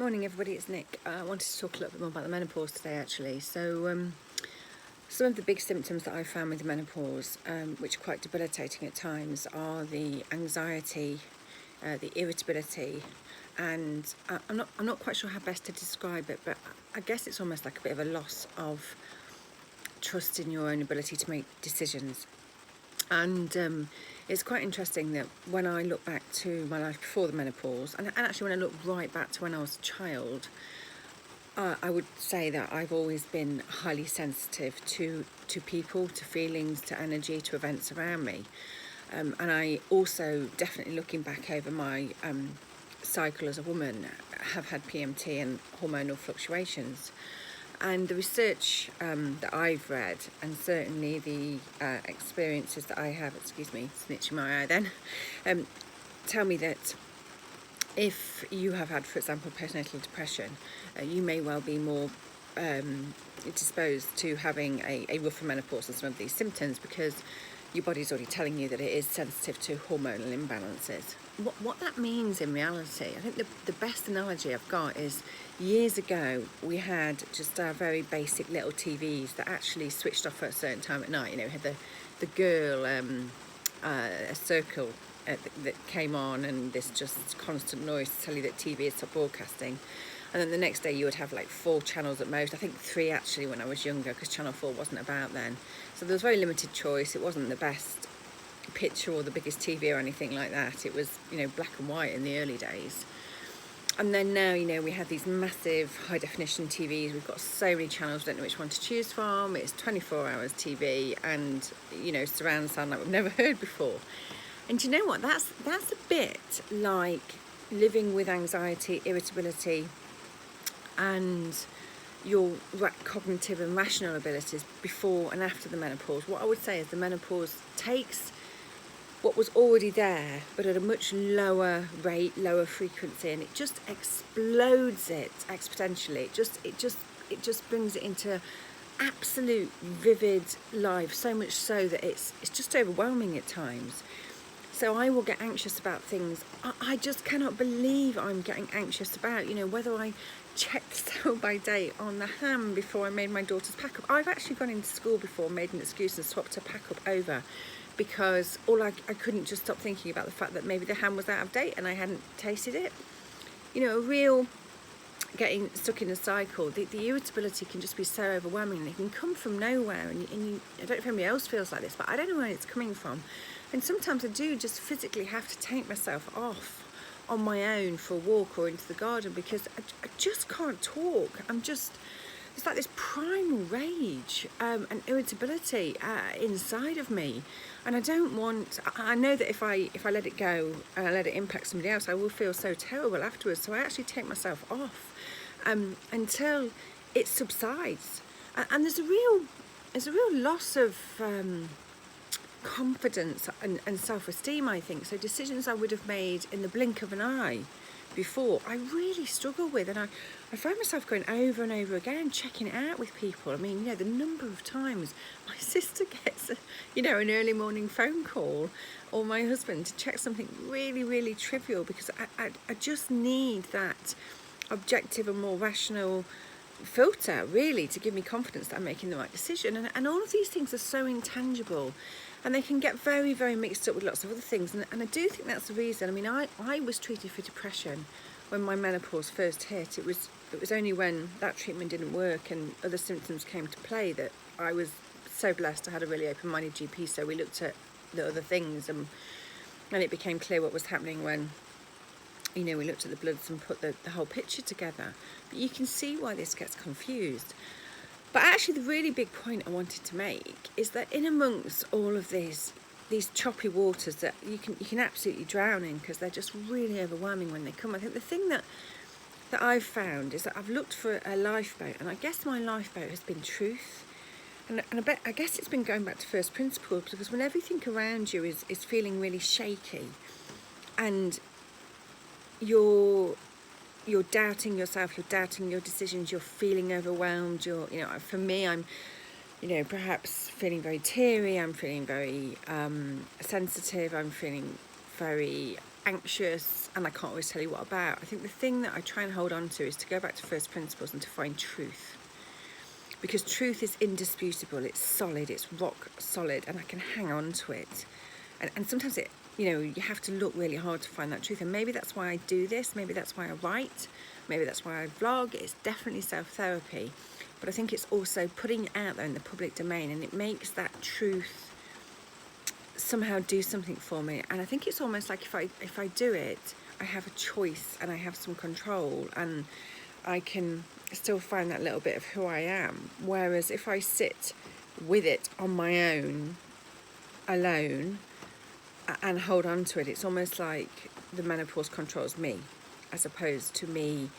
Morning everybody, it's Nick. I wanted to talk a little bit more about the menopause today actually. So some of the big symptoms that I found with the menopause, which are quite debilitating at times, are the anxiety, the irritability, and I'm not quite sure how best to describe it, but I guess it's almost like a bit of a loss of trust in your own ability to make decisions. And it's quite interesting that when I look back to my life before the menopause, and actually when I look right back to when I was a child, I would say that I've always been highly sensitive to people, to feelings, to energy, to events around me. And I also, definitely looking back over my cycle as a woman, have had PMT and hormonal fluctuations. And the research that I've read, and certainly the experiences that I have, snitching my eye then, tell me that if you have had, for example, postnatal depression, you may well be more disposed to having a rougher menopause and some of these symptoms, because your body's already telling you that it is sensitive to hormonal imbalances. What that means in reality, I think the best analogy I've got is years ago we had just our very basic little TVs that actually switched off at a certain time at night. You know, we had the girl a circle that came on, and this just constant noise to tell you that TV had stopped broadcasting. And then the next day you would have like 4 channels at most. I think 3 actually when I was younger, because Channel 4 wasn't about then. So there was very limited choice. It wasn't the best picture or the biggest TV or anything like that. It was, you know, black and white in the early days. And then now, you know, we have these massive high definition TVs. We've got so many channels, don't know which one to choose from. It's 24 hours TV and, you know, surround sound like we've never heard before. And do you know what? That's a bit like living with anxiety, irritability, and your cognitive and rational abilities before and after the menopause. What I would say is the menopause takes what was already there, but at a much lower rate, lower frequency, and it just explodes it exponentially. It just brings it into absolute vivid life, so much so that it's just overwhelming at times. So I will get anxious about things I just cannot believe I'm getting anxious about. You know, whether I check the sell-by date on the ham before I made my daughter's pack up. I've actually gone into school before, made an excuse and swapped her pack up over, because I couldn't just stop thinking about the fact that maybe the ham was out of date and I hadn't tasted it. You know, a real getting stuck in a cycle. The irritability can just be so overwhelming, and it can come from nowhere, and you, I don't know if anybody else feels like this, but I don't know where it's coming from. And sometimes I do just physically have to take myself off on my own for a walk or into the garden, because I just can't talk. It's like this primal rage and irritability inside of me, and I know that if I let it go and I let it impact somebody else, I will feel so terrible afterwards. So I actually take myself off until it subsides, and there's a real loss of confidence and self-esteem, I think. So decisions I would have made in the blink of an eye before, I really struggle with, and I find myself going over and over again, checking it out with people. I mean, you know, the number of times my sister gets, you know, an early morning phone call, or my husband, to check something really, really trivial, because I just need that objective and more rational filter, really, to give me confidence that I'm making the right decision. And all of these things are so intangible, and they can get very, very mixed up with lots of other things. And I do think that's the reason. I mean, I was treated for depression when my menopause first hit. It was only when that treatment didn't work and other symptoms came to play that I was so blessed. I had a really open-minded GP, so we looked at the other things, and it became clear what was happening when, you know, we looked at the bloods and put the whole picture together. But you can see why this gets confused. But actually the really big point I wanted to make is that in amongst all of these choppy waters that you can absolutely drown in, because they're just really overwhelming when they come, I think the thing that I've found is that I've looked for a lifeboat, and I guess my lifeboat has been truth. And I guess it's been going back to first principles, because when everything around you is feeling really shaky, and you're doubting yourself, you're doubting your decisions, you're feeling overwhelmed, for me, I'm, you know, perhaps feeling very teary, I'm feeling very sensitive, I'm feeling very anxious and I can't always tell you what about. I think the thing that I try and hold on to is to go back to first principles and to find truth. Because truth is indisputable, it's solid, it's rock solid, and I can hang on to it. And sometimes you have to look really hard to find that truth. And maybe that's why I do this, maybe that's why I write, maybe that's why I vlog. It's definitely self-therapy. But I think it's also putting it out there in the public domain, and it makes that truth somehow do something for me. And I think it's almost like if I do it, I have a choice and I have some control, and I can still find that little bit of who I am. Whereas if I sit with it on my own, alone, and hold on to it, it's almost like the menopause controls me, as opposed to me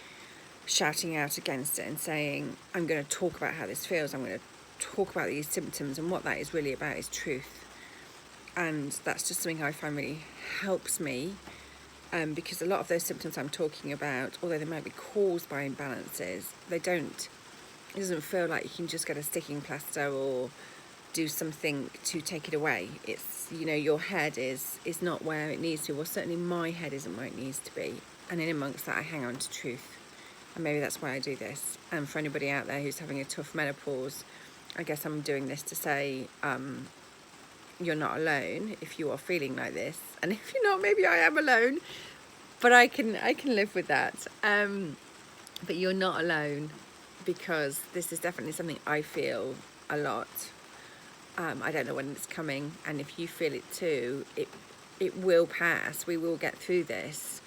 shouting out against it and saying, I'm going to talk about how this feels, I'm going to talk about these symptoms. And what that is really about is truth. And that's just something I find really helps me, because a lot of those symptoms I'm talking about, although they might be caused by imbalances, it doesn't feel like you can just get a sticking plaster or do something to take it away. It's, your head is not where it needs to. Well, certainly my head isn't where it needs to be. And in amongst that, I hang on to truth. And maybe that's why I do this. And for anybody out there who's having a tough menopause, I guess I'm doing this to say, you're not alone if you are feeling like this. And if you're not, maybe I am alone, but I can live with that. But you're not alone, because this is definitely something I feel a lot. I don't know when it's coming, and if you feel it too, it will pass. We will get through this,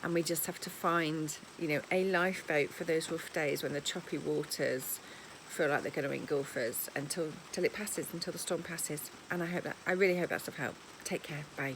and we just have to find, a lifeboat for those rough days when the choppy waters feel like they're going to engulf us until it passes, until the storm passes. And I really hope that's of help. Take care. Bye.